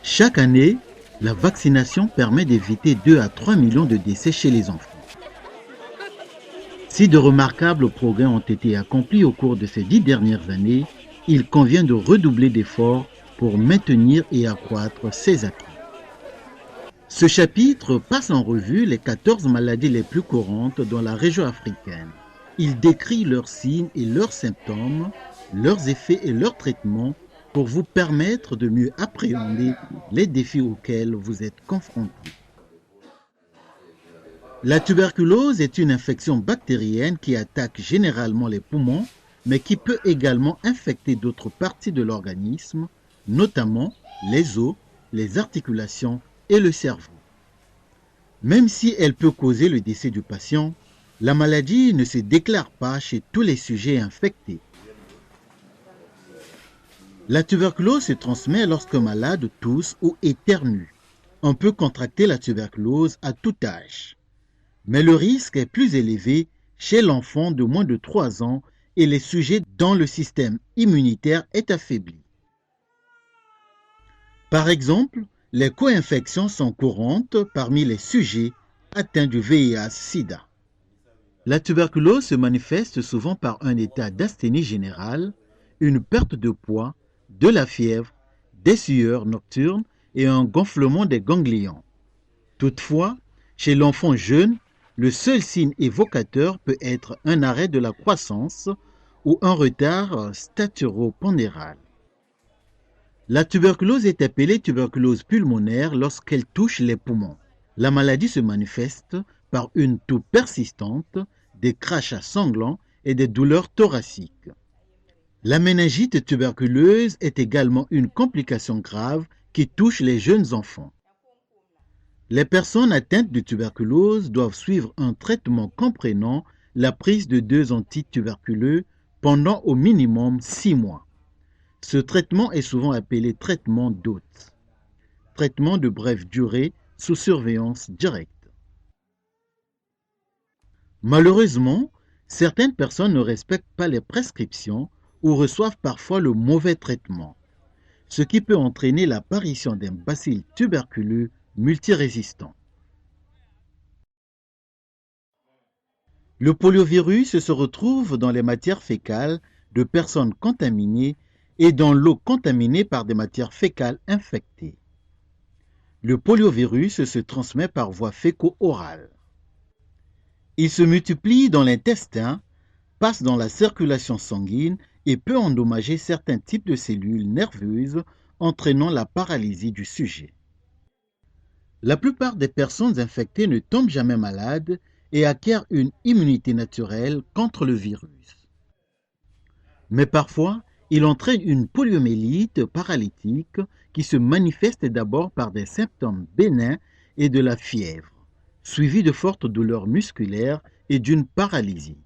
Chaque année, la vaccination permet d'éviter 2 à 3 millions de décès chez les enfants. Si de remarquables progrès ont été accomplis au cours de ces 10 dernières années, il convient de redoubler d'efforts pour maintenir et accroître ces acquis. Ce chapitre passe en revue les 14 maladies les plus courantes dans la région africaine. Il décrit leurs signes et leurs symptômes, leurs effets et leurs traitements pour vous permettre de mieux appréhender les défis auxquels vous êtes confrontés. La tuberculose est une infection bactérienne qui attaque généralement les poumons, mais qui peut également infecter d'autres parties de l'organisme, notamment les os, les articulations et le cerveau. Même si elle peut causer le décès du patient, la maladie ne se déclare pas chez tous les sujets infectés. La tuberculose se transmet lorsqu'un malade tousse ou éternue. On peut contracter la tuberculose à tout âge. Mais le risque est plus élevé chez l'enfant de moins de 3 ans et les sujets dont le système immunitaire est affaibli. Par exemple, les co-infections sont courantes parmi les sujets atteints du VIH-Sida. La tuberculose se manifeste souvent par un état d'asthénie générale, une perte de poids, de la fièvre, des sueurs nocturnes et un gonflement des ganglions. Toutefois, chez l'enfant jeune, le seul signe évocateur peut être un arrêt de la croissance ou un retard staturo-pondéral. La tuberculose est appelée tuberculose pulmonaire lorsqu'elle touche les poumons. La maladie se manifeste par une toux persistante, des crachats sanglants et des douleurs thoraciques. La méningite tuberculeuse est également une complication grave qui touche les jeunes enfants. Les personnes atteintes de tuberculose doivent suivre un traitement comprenant la prise de 2 antituberculeux pendant au minimum 6 mois. Ce traitement est souvent appelé traitement d'hôte, traitement de brève durée sous surveillance directe. Malheureusement, certaines personnes ne respectent pas les prescriptions ou reçoivent parfois le mauvais traitement, ce qui peut entraîner l'apparition d'un bacille tuberculeux multirésistant. Le poliovirus se retrouve dans les matières fécales de personnes contaminées et dans l'eau contaminée par des matières fécales infectées. Le poliovirus se transmet par voie féco-orale. Il se multiplie dans l'intestin, passe dans la circulation sanguine et peut endommager certains types de cellules nerveuses, entraînant la paralysie du sujet. La plupart des personnes infectées ne tombent jamais malades et acquièrent une immunité naturelle contre le virus. Mais parfois, il entraîne une poliomyélite paralytique qui se manifeste d'abord par des symptômes bénins et de la fièvre, suivis de fortes douleurs musculaires et d'une paralysie.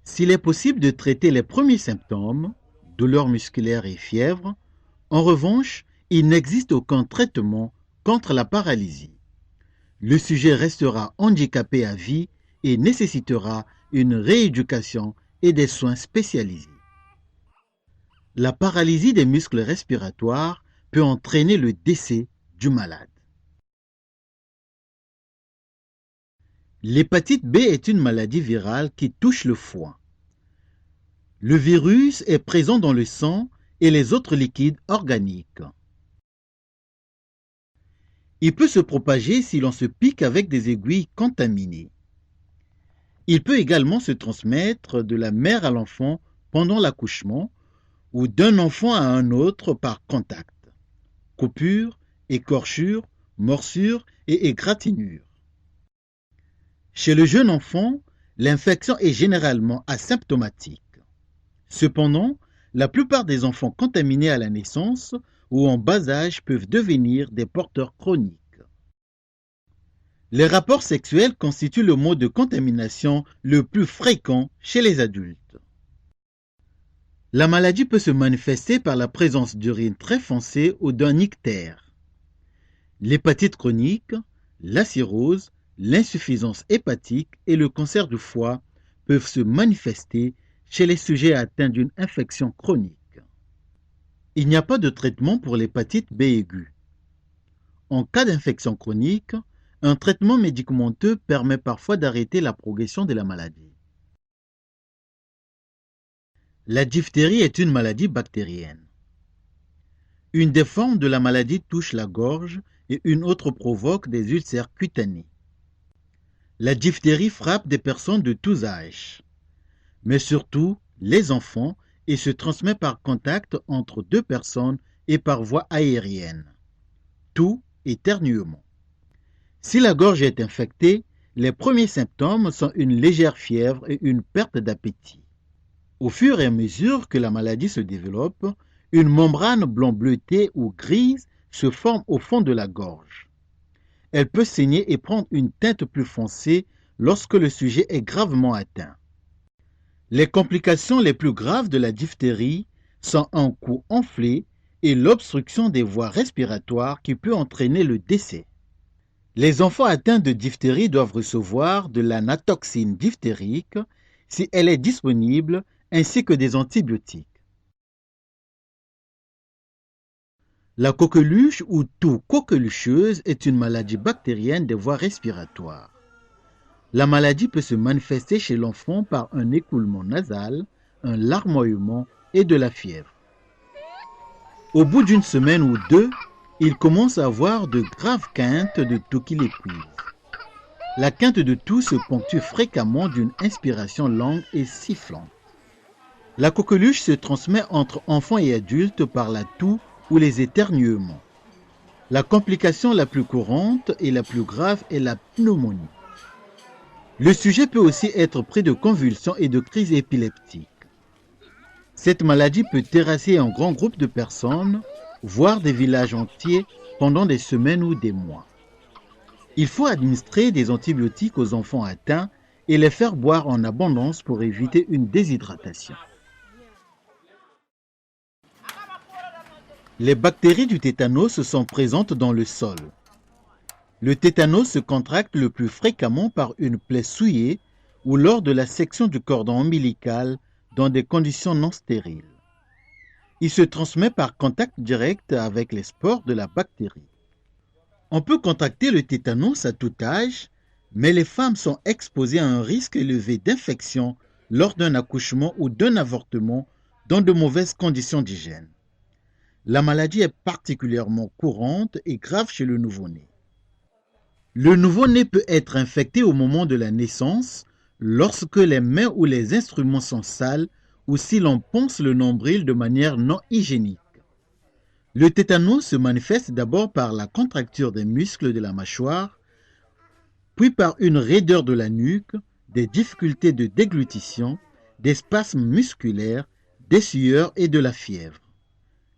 S'il est possible de traiter les premiers symptômes, douleurs musculaires et fièvre, en revanche, il n'existe aucun traitement contre la paralysie. Le sujet restera handicapé à vie et nécessitera une rééducation et des soins spécialisés. La paralysie des muscles respiratoires peut entraîner le décès du malade. L'hépatite B est une maladie virale qui touche le foie. Le virus est présent dans le sang et les autres liquides organiques. Il peut se propager si l'on se pique avec des aiguilles contaminées. Il peut également se transmettre de la mère à l'enfant pendant l'accouchement ou d'un enfant à un autre par contact, coupure, écorchure, morsure et égratignure. Chez le jeune enfant, l'infection est généralement asymptomatique. Cependant, la plupart des enfants contaminés à la naissance ou en bas âge peuvent devenir des porteurs chroniques. Les rapports sexuels constituent le mode de contamination le plus fréquent chez les adultes. La maladie peut se manifester par la présence d'urine très foncée ou d'un ictère. L'hépatite chronique, la cirrhose, l'insuffisance hépatique et le cancer du foie peuvent se manifester chez les sujets atteints d'une infection chronique. Il n'y a pas de traitement pour l'hépatite B aiguë. En cas d'infection chronique, un traitement médicamenteux permet parfois d'arrêter la progression de la maladie. La diphtérie est une maladie bactérienne. Une des formes de la maladie touche la gorge et une autre provoque des ulcères cutanés. La diphtérie frappe des personnes de tous âges, mais surtout les enfants, et se transmet par contact entre deux personnes et par voie aérienne. Toux, éternuement. Si la gorge est infectée, les premiers symptômes sont une légère fièvre et une perte d'appétit. Au fur et à mesure que la maladie se développe, une membrane blanc bleutée ou grise se forme au fond de la gorge. Elle peut saigner et prendre une teinte plus foncée lorsque le sujet est gravement atteint. Les complications les plus graves de la diphtérie sont un cou enflé et l'obstruction des voies respiratoires qui peut entraîner le décès. Les enfants atteints de diphtérie doivent recevoir de la natoxine diphtérique si elle est disponible, ainsi que des antibiotiques. La coqueluche ou toux coquelucheuse est une maladie bactérienne des voies respiratoires. La maladie peut se manifester chez l'enfant par un écoulement nasal, un larmoiement et de la fièvre. Au bout d'une semaine ou deux, il commence à avoir de graves quintes de toux qui l'épuisent. La quinte de toux se ponctue fréquemment d'une inspiration longue et sifflante. La coqueluche se transmet entre enfants et adultes par la toux ou les éternuements. La complication la plus courante et la plus grave est la pneumonie. Le sujet peut aussi être pris de convulsions et de crises épileptiques. Cette maladie peut terrasser un grand groupe de personnes, voire des villages entiers, pendant des semaines ou des mois. Il faut administrer des antibiotiques aux enfants atteints et les faire boire en abondance pour éviter une déshydratation. Les bactéries du tétanos sont présentes dans le sol. Le tétanos se contracte le plus fréquemment par une plaie souillée ou lors de la section du cordon ombilical dans des conditions non stériles. Il se transmet par contact direct avec les spores de la bactérie. On peut contracter le tétanos à tout âge, mais les femmes sont exposées à un risque élevé d'infection lors d'un accouchement ou d'un avortement dans de mauvaises conditions d'hygiène. La maladie est particulièrement courante et grave chez le nouveau-né. Le nouveau-né peut être infecté au moment de la naissance, lorsque les mains ou les instruments sont sales ou si l'on ponce le nombril de manière non hygiénique. Le tétanos se manifeste d'abord par la contracture des muscles de la mâchoire, puis par une raideur de la nuque, des difficultés de déglutition, des spasmes musculaires, des sueurs et de la fièvre.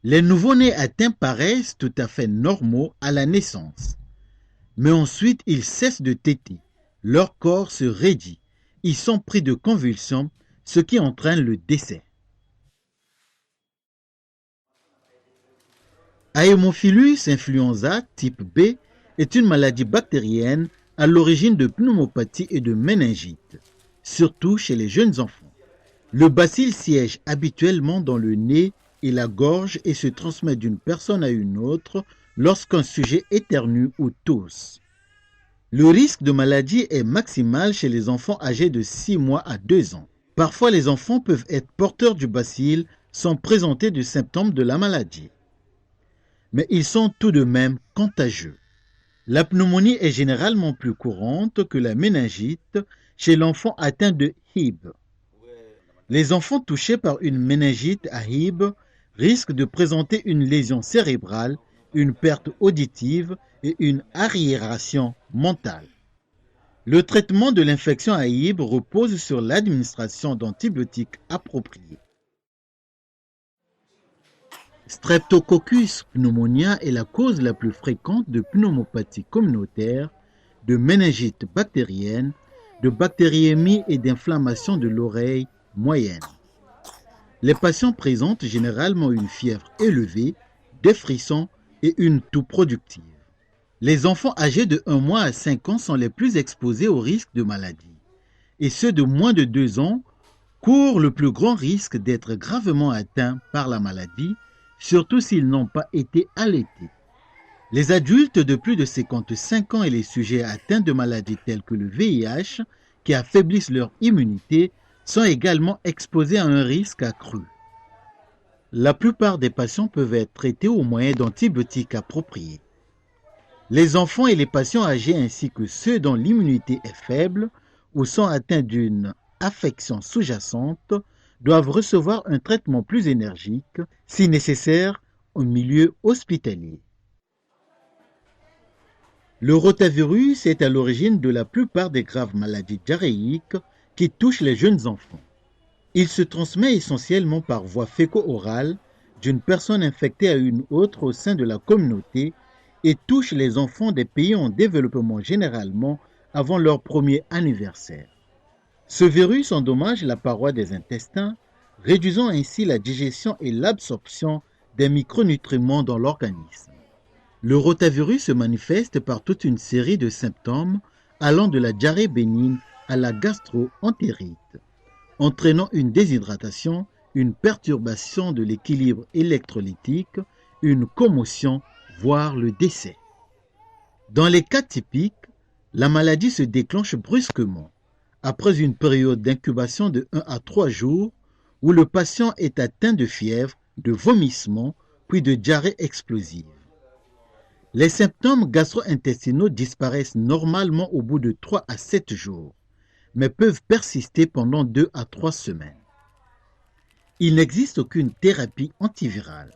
Les nouveau-nés atteints paraissent tout à fait normaux à la naissance. Mais ensuite, ils cessent de téter. Leur corps se raidit. Ils sont pris de convulsions, ce qui entraîne le décès. Haemophilus influenza type B est une maladie bactérienne à l'origine de pneumopathie et de méningite, surtout chez les jeunes enfants. Le bacille siège habituellement dans le nez et la gorge et se transmet d'une personne à une autre lorsqu'un sujet éternue ou tousse. Le risque de maladie est maximal chez les enfants âgés de 6 mois à 2 ans. Parfois, les enfants peuvent être porteurs du bacille sans présenter de symptômes de la maladie. Mais ils sont tout de même contagieux. La pneumonie est généralement plus courante que la méningite chez l'enfant atteint de Hib. Les enfants touchés par une méningite à Hib risquent de présenter une lésion cérébrale, une perte auditive et une arriération mentale. Le traitement de l'infection à Hib repose sur l'administration d'antibiotiques appropriés. Streptococcus pneumonia est la cause la plus fréquente de pneumopathie communautaire, de méningite bactérienne, de bactériémie et d'inflammation de l'oreille moyenne. Les patients présentent généralement une fièvre élevée, des frissons et une toux productive. Les enfants âgés de 1 mois à 5 ans sont les plus exposés au risque de maladie, et ceux de moins de 2 ans courent le plus grand risque d'être gravement atteints par la maladie, surtout s'ils n'ont pas été allaités. Les adultes de plus de 55 ans et les sujets atteints de maladies telles que le VIH, qui affaiblissent leur immunité, sont également exposés à un risque accru. La plupart des patients peuvent être traités au moyen d'antibiotiques appropriés. Les enfants et les patients âgés ainsi que ceux dont l'immunité est faible ou sont atteints d'une affection sous-jacente doivent recevoir un traitement plus énergique, si nécessaire, au milieu hospitalier. Le rotavirus est à l'origine de la plupart des graves maladies diarrhéiques qui touchent les jeunes enfants. Il se transmet essentiellement par voie féco-orale d'une personne infectée à une autre au sein de la communauté et touche les enfants des pays en développement généralement avant leur premier anniversaire. Ce virus endommage la paroi des intestins, réduisant ainsi la digestion et l'absorption des micronutriments dans l'organisme. Le rotavirus se manifeste par toute une série de symptômes allant de la diarrhée bénigne à la gastro-entérite, entraînant une déshydratation, une perturbation de l'équilibre électrolytique, une commotion, voire le décès. Dans les cas typiques, la maladie se déclenche brusquement, après une période d'incubation de 1 à 3 jours, où le patient est atteint de fièvre, de vomissements, puis de diarrhée explosive. Les symptômes gastro-intestinaux disparaissent normalement au bout de 3 à 7 jours, mais peuvent persister pendant 2 à 3 semaines. Il n'existe aucune thérapie antivirale.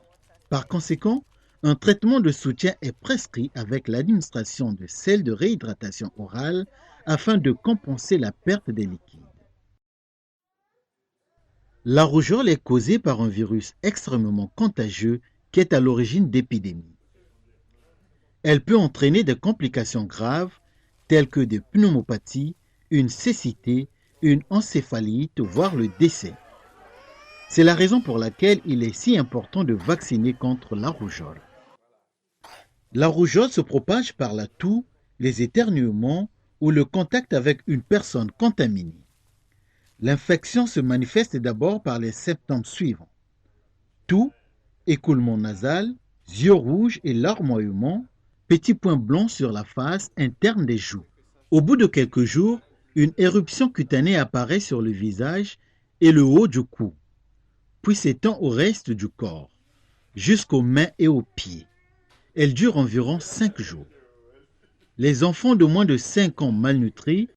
Par conséquent, un traitement de soutien est prescrit avec l'administration de sels de réhydratation orale afin de compenser la perte des liquides. La rougeole est causée par un virus extrêmement contagieux qui est à l'origine d'épidémies. Elle peut entraîner des complications graves telles que des pneumopathies, une cécité, une encéphalite, voire le décès. C'est la raison pour laquelle il est si important de vacciner contre la rougeole. La rougeole se propage par la toux, les éternuements ou le contact avec une personne contaminée. L'infection se manifeste d'abord par les symptômes suivants: toux, écoulement nasal, yeux rouges et larmoiement, petits points blancs sur la face interne des joues. Au bout de quelques jours, une éruption cutanée apparaît sur le visage et le haut du cou, puis s'étend au reste du corps, jusqu'aux mains et aux pieds. Elle dure environ 5 jours. Les enfants de moins de 5 ans malnutris